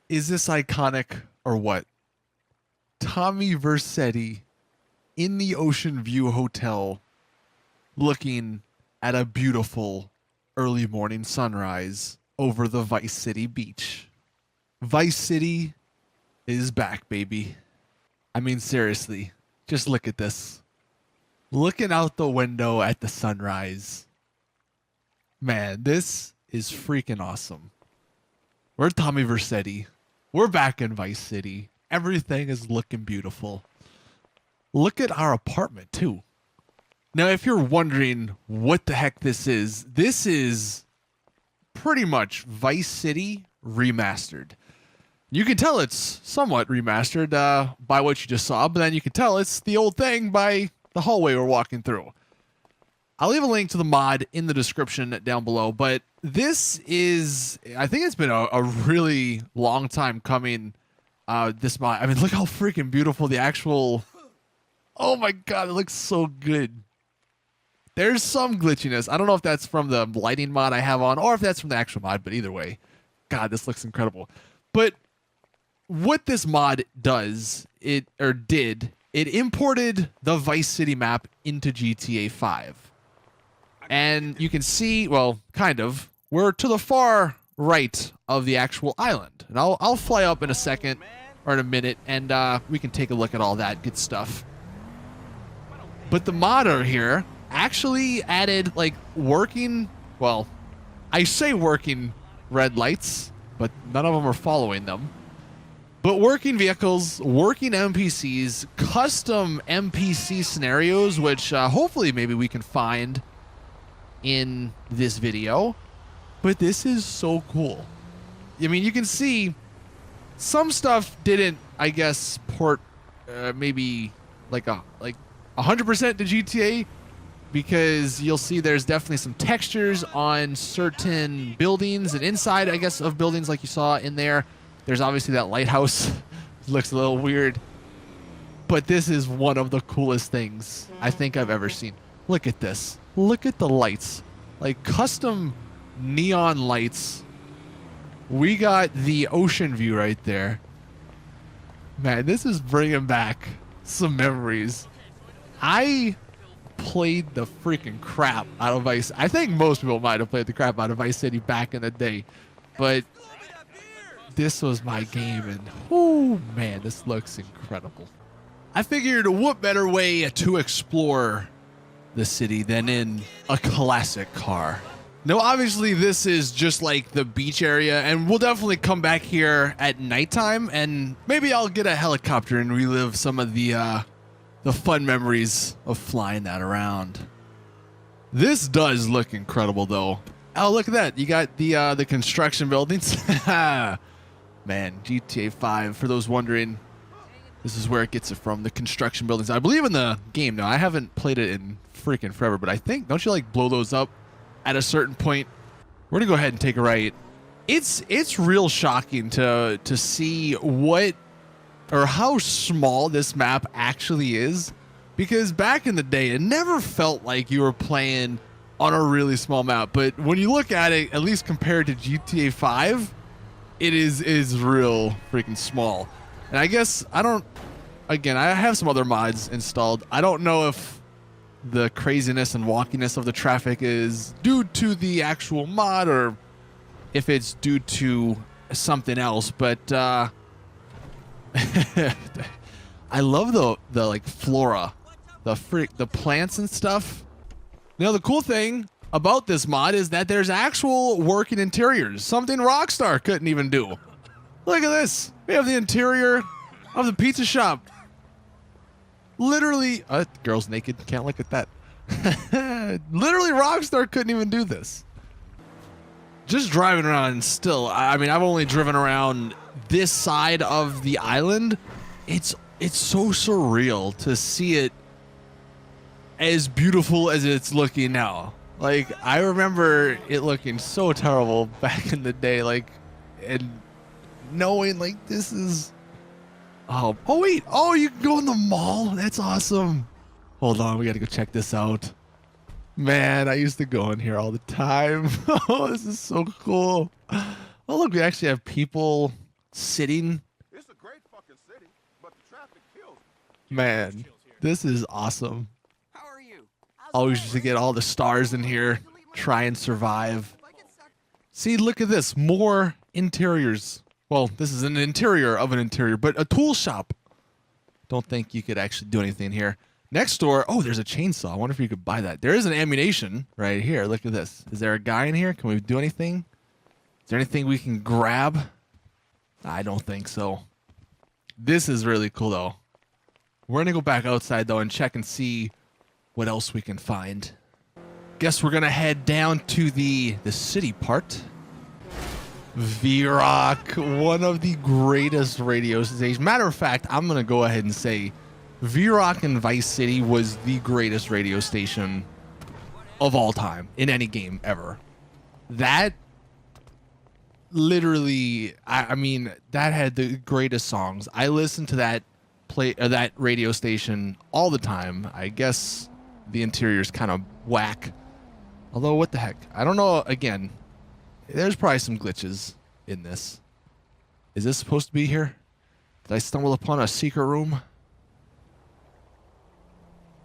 Is this iconic or what? Tommy Vercetti in the Ocean View Hotel looking at a beautiful early morning sunrise over the Vice City beach. Vice City is back, baby. I mean, seriously, just look at this. Looking out the window at the sunrise. Man, this is freaking awesome. We're Tommy Vercetti. We're back in Vice City. Everything is looking beautiful. Look at our apartment, too. Now, if you're wondering what the heck this is pretty much Vice City Remastered. You can tell it's somewhat remastered by what you just saw, but then you can tell it's the old thing by the hallway we're walking through. I'll leave a link to the mod in the description down below, but this is, I think it's been a really long time coming, this mod. I mean, look how freaking beautiful the actual, oh my god, it looks so good. There's some glitchiness. I don't know if that's from the lighting mod I have on or if that's from the actual mod, but either way, god, this looks incredible. But what this mod does, it imported the Vice City map into GTA 5. And you can see, well, kind of, we're to the far right of the actual island. And I'll fly up in a second or in a minute, and we can take a look at all that good stuff. But the modder here actually added, like, working, well, I say working red lights, but none of them are following them. But working vehicles, working NPCs, custom NPC scenarios, which hopefully maybe we can find in this video. But this is so cool. I mean, you can see some stuff didn't, I guess, port maybe like 100% to GTA, because you'll see there's definitely some textures on certain buildings and inside, I guess, of buildings like you saw in there. There's obviously that lighthouse. Looks a little weird. But this is one of the coolest things I think I've ever seen. Look at this. Look at the lights. Like custom neon lights. We got the ocean view right there. Man, this is bringing back some memories. I played the freaking crap out of Vice. I think most people might have played the crap out of Vice City back in the day. But this was my game, and oh man, this looks incredible. I figured what better way to explore the city than in a classic car. Now, obviously, this is just like the beach area, and we'll definitely come back here at nighttime, and maybe I'll get a helicopter and relive some of the fun memories of flying that around. This does look incredible, though. Oh, look at that! You got the construction buildings. Man, GTA 5, for those wondering, this is where it gets it from, the construction buildings. I believe in the game now. I haven't played it in freaking forever, but I think, don't you like blow those up at a certain point? We're gonna go ahead and take a right. It's real shocking to see what or how small this map actually is, because back in the day it never felt like you were playing on a really small map, but when you look at it, at least compared to GTA 5, it is real freaking small. And I guess again, I have some other mods installed. I don't know if the craziness and wonkiness of the traffic is due to the actual mod or if it's due to something else, but I love the like flora, the plants and stuff. Now the cool thing about this mod is that there's actual working interiors, something Rockstar couldn't even do. Look at this. We have the interior of the pizza shop. Literally, girl's naked. Can't look at that. Literally, Rockstar couldn't even do this. Just driving around still, I mean, I've only driven around this side of the island. It's so surreal to see it as beautiful as it's looking now. Like, I remember it looking so terrible back in the day, like, and knowing, like, this is... Oh, wait. Oh, you can go in the mall? That's awesome. Hold on, we gotta go check this out. Man, I used to go in here all the time. Oh, this is so cool. Oh, look, we actually have people sitting. It's a great fucking city, but the traffic kills me. Man, this is awesome. How are you? Always used to get all the stars in here, try and survive. See, look at this, more interiors. Well, this is an interior of an interior, but a tool shop. Don't think you could actually do anything here. Next door, oh, there's a chainsaw. I wonder if you could buy that. There is an ammunition right here. Look at this. Is there a guy in here? Can we do anything? Is there anything we can grab? I don't think so. This is really cool, though. We're going to go back outside, though, and check and see what else we can find. Guess we're going to head down to the city part. V-Rock, one of the greatest radio stations. Matter of fact, I'm going to go ahead and say V-Rock in Vice City was the greatest radio station of all time in any game ever. That literally, I mean, that had the greatest songs. I listened to that that radio station all the time. I guess the interior's kind of whack. Although, what the heck? I don't know. Again, there's probably some glitches in this. Is this supposed to be here? Did I stumble upon a secret room?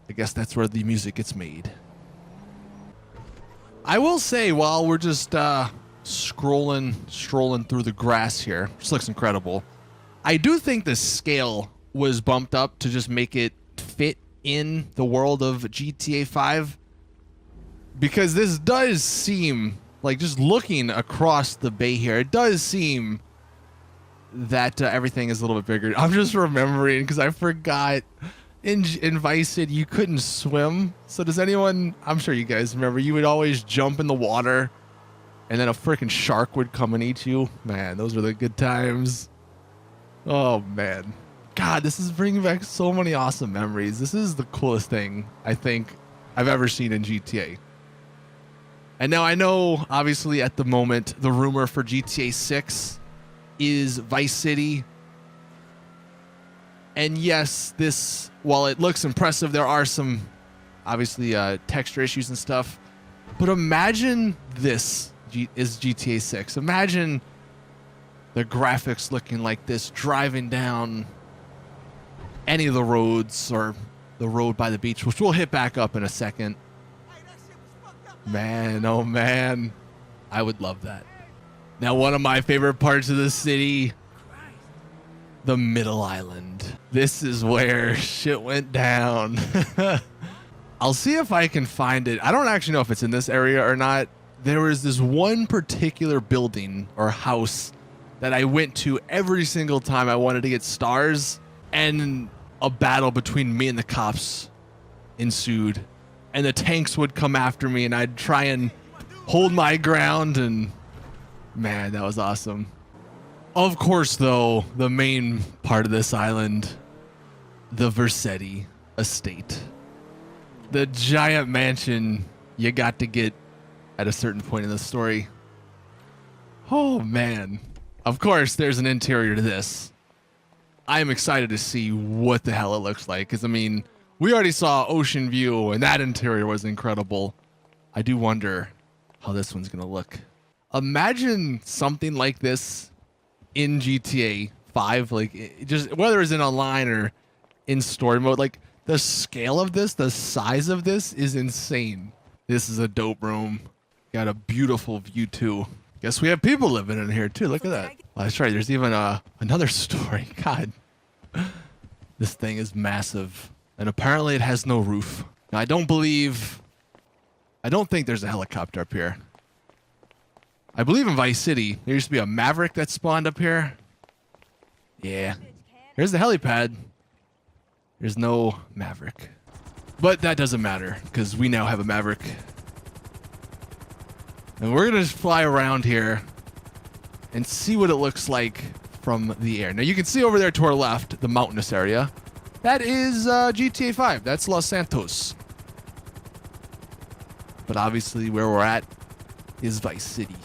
I guess that's where the music gets made. I will say, while we're just strolling through the grass here, which looks incredible, I do think the scale was bumped up to just make it fit in the world of GTA 5. Because this does seem, like, just looking across the bay here, it does seem that everything is a little bit bigger. I'm just remembering, because I forgot, in Vice City, you couldn't swim. So does anyone, I'm sure you guys remember, you would always jump in the water, and then a freaking shark would come and eat you. Man, those were the good times. Oh, man. God, this is bringing back so many awesome memories. This is the coolest thing, I think, I've ever seen in GTA. And now I know, obviously, at the moment, the rumor for GTA 6 is Vice City. And yes, this, while it looks impressive, there are some, obviously, texture issues and stuff. But imagine this is GTA 6. Imagine the graphics looking like this, driving down any of the roads or the road by the beach, which we'll hit back up in a second. Man, oh man, I would love that. Now, one of my favorite parts of the city, the Middle Island. This is where shit went down. I'll see if I can find it. I don't actually know if it's in this area or not. There was this one particular building or house that I went to every single time I wanted to get stars, and a battle between me and the cops ensued. And the tanks would come after me, and I'd try and hold my ground, and man, that was awesome. Of course, though, the main part of this island, the Vercetti estate. The giant mansion you got to get at a certain point in the story. Oh, man. Of course, there's an interior to this. I am excited to see what the hell it looks like, because, I mean, we already saw Ocean View, and that interior was incredible. I do wonder how this one's going to look. Imagine something like this in GTA 5, like, just whether it's in online or in story mode. Like, the scale of this, the size of this is insane. This is a dope room. Got a beautiful view, too. Guess we have people living in here, too. Look at that. Well, that's right. There's even another story. God. This thing is massive. And apparently it has no roof. Now, I don't think there's a helicopter up here. I believe in Vice City, there used to be a Maverick that spawned up here. Yeah. Here's the helipad. There's no Maverick. But that doesn't matter, because we now have a Maverick. And we're going to just fly around here and see what it looks like from the air. Now, you can see over there to our left, the mountainous area. That is GTA 5. That's Los Santos. But obviously, where we're at is Vice City.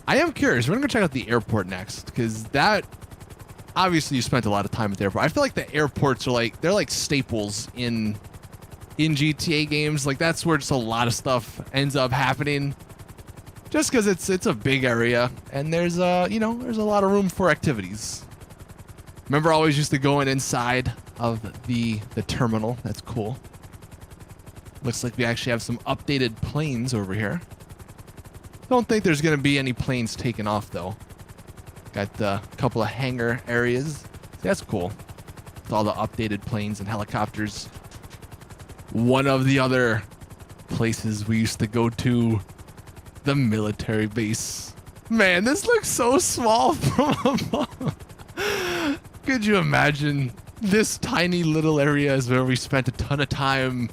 I am curious. We're going to go check out the airport next, because that... Obviously, you spent a lot of time at the airport. I feel like the airports are like... They're like staples in GTA games. Like, that's where just a lot of stuff ends up happening. just because it's a big area and there's you know, there's a lot of room for activities. Remember, I always used to go inside of the terminal. That's cool. Looks like we actually have some updated planes over here. Don't think there's gonna be any planes taken off though. Got a couple of hangar areas. That's cool. With all the updated planes and helicopters. One of the other places we used to go to, the military base. Man, this looks so small from above. Could you imagine this tiny little area is where we spent a ton of time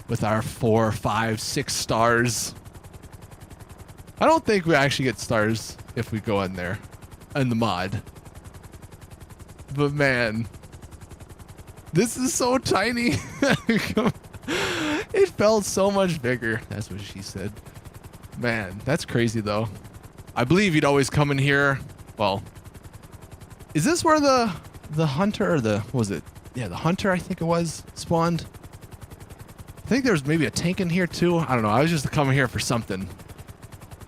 with our 4, 5, 6 stars. I don't think we actually get stars if we go in there in the mod. But man, this is so tiny. It felt so much bigger. That's what she said. Man, that's crazy though. I believe you'd always come in here. Well, is this where the hunter or the, what was it? Yeah, the hunter I think it was spawned. I think there's maybe a tank in here too. I don't know. I was just coming here for something.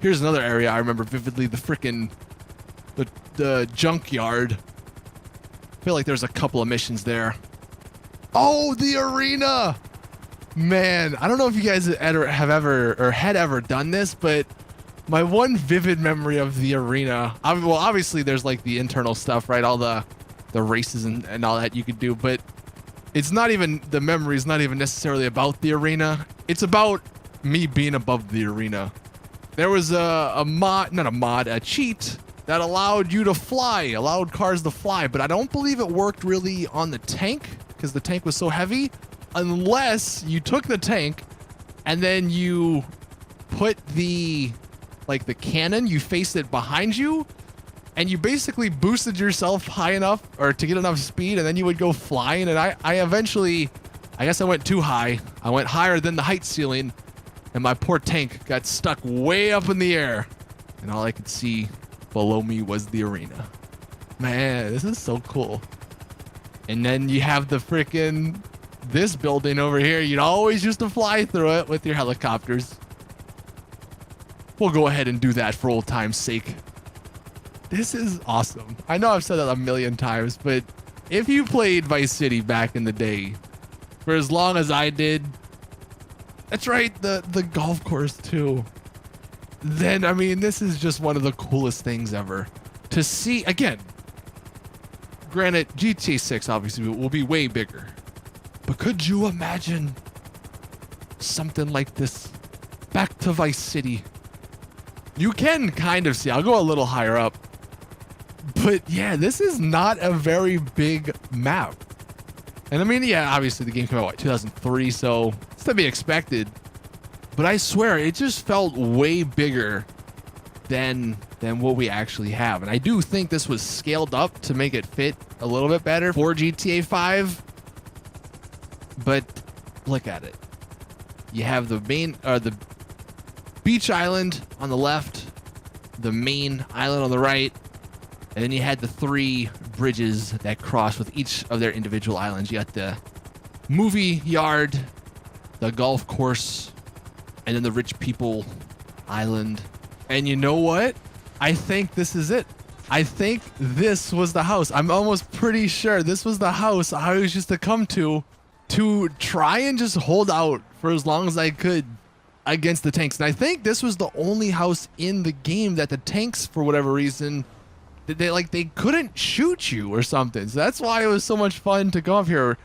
Here's another area I remember vividly. The frickin' the junkyard. I feel like there's a couple of missions there. Oh, the arena. Man, I don't know if you guys have ever done this, but my one vivid memory of the arena, well, obviously there's like the internal stuff, right? All the races and all that you could do, but it's not even, the memory is not even necessarily about the arena. It's about me being above the arena. There was a cheat that allowed you to fly, allowed cars to fly, but I don't believe it worked really on the tank because the tank was so heavy, unless you took the tank and then you put the cannon, you faced it behind you, and you basically boosted yourself high enough or to get enough speed, and then you would go flying. And I eventually, I guess I went too high. I went higher than the height ceiling, and my poor tank got stuck way up in the air, and all I could see below me was the arena. Man, this is so cool. And then you have the frickin' this building over here. You'd always used to fly through it with your helicopters. We'll go ahead and do that for old time's sake. This is awesome. I know I've said that a million times, but if you played Vice City back in the day, for as long as I did, that's right, the golf course too, then, I mean, this is just one of the coolest things ever. To see, again, granted, GTA 6 obviously will be way bigger, but could you imagine something like this back to Vice City? You can kind of see, I'll go a little higher up, but yeah, this is not a very big map. And I mean, yeah, obviously the game came out, what, 2003, so it's to be expected. But I swear, it just felt way bigger than what we actually have. And I do think this was scaled up to make it fit a little bit better for GTA 5. But look at it. You have the the beach island on the left, the main island on the right, and then you had the 3 bridges that cross with each of their individual islands. You got the movie yard, the golf course, and then the rich people island. And you know what? I think this is it. I think this was the house. I'm almost pretty sure this was the house I was used to come to try and just hold out for as long as I could against the tanks. And I think this was the only house in the game that the tanks, for whatever reason, they couldn't shoot you or something. So that's why it was so much fun to go up here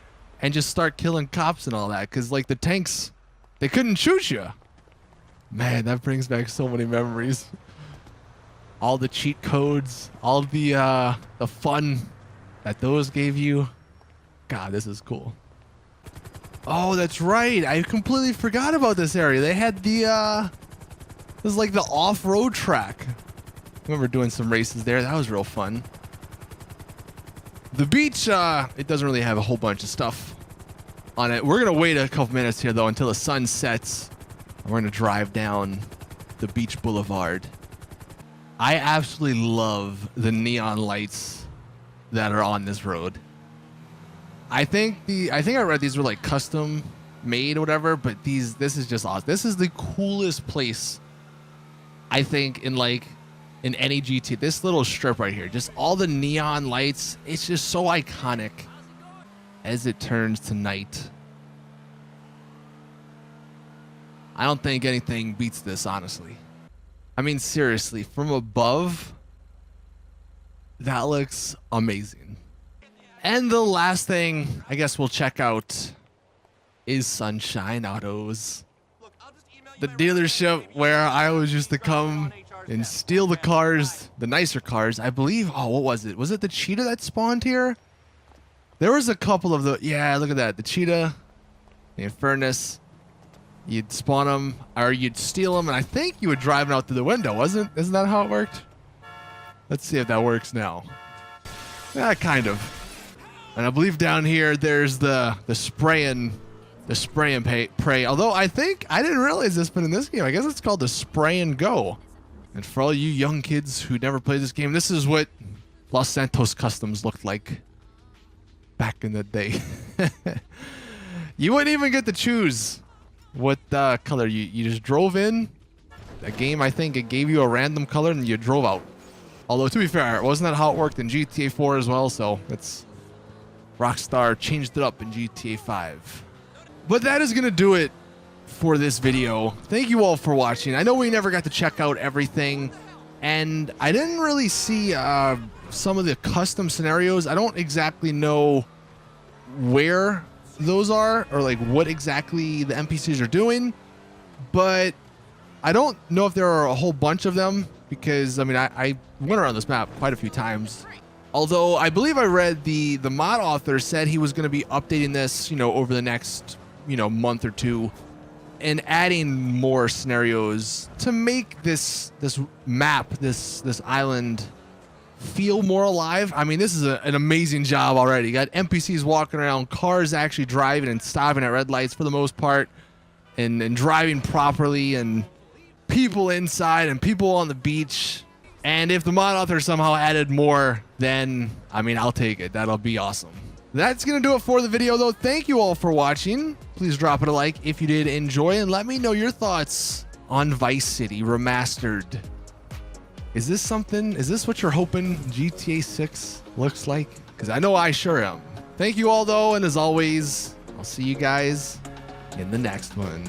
and just start killing cops and all that, because like the tanks, they couldn't shoot you. Man, that brings back so many memories. All the cheat codes, all the fun that those gave you. God, this is cool. Oh, that's right. I completely forgot about this area. They had this is like the off-road track. I remember doing some races there. That was real fun. The beach, it doesn't really have a whole bunch of stuff on it. We're going to wait a couple minutes here, though, until the sun sets. And we're going to drive down the beach boulevard. I absolutely love the neon lights that are on this road. I think I read these were like custom made or whatever, but this is just awesome. This is the coolest place I think in any GT, this little strip right here, just all the neon lights, it's just so iconic as it turns to night. I don't think anything beats this, honestly. I mean, seriously, from above, that looks amazing. And the last thing I guess we'll check out is Sunshine Autos. The dealership where I always used to come and steal the cars, the nicer cars. I believe, oh, what was it? Was it the Cheetah that spawned here? There was a couple of the, yeah, look at that. The Cheetah, the Infernus. You'd spawn them, or you'd steal them, and I think you would drive them out through the window, isn't that how it worked? Let's see if that works now. Yeah, kind of. And I believe down here there's the spray and pray. Although I think I didn't realize this, but in this game, I guess it's called the spray and go. And for all you young kids who never played this game, this is what Los Santos Customs looked like back in the day. You wouldn't even get to choose what color you just drove in. The game, I think it gave you a random color and you drove out. Although to be fair, wasn't that how it worked in GTA 4 as well? So it's Rockstar changed it up in GTA 5. But that is gonna do it for this video. Thank you all for watching. I know we never got to check out everything, and I didn't really see some of the custom scenarios. I don't exactly know where those are, or like what exactly the NPCs are doing, but I don't know if there are a whole bunch of them, because I mean I went around this map quite a few times. Although I believe I read the mod author said he was going to be updating this, you know, over the next, you know, month or two, and adding more scenarios to make this map, this island, feel more alive. I mean, this is an amazing job already. You got NPCs walking around, cars actually driving and stopping at red lights for the most part, and driving properly, and people inside and people on the beach. And if the mod author somehow added more, then I mean, I'll take it. That'll be awesome. That's gonna do it for the video though. Thank you all for watching. Please drop it a like if you did enjoy, and let me know your thoughts on Vice City Remastered. Is this what you're hoping GTA 6 looks like? Because I know I sure am. Thank you all though, and as always, I'll see you guys in the next one.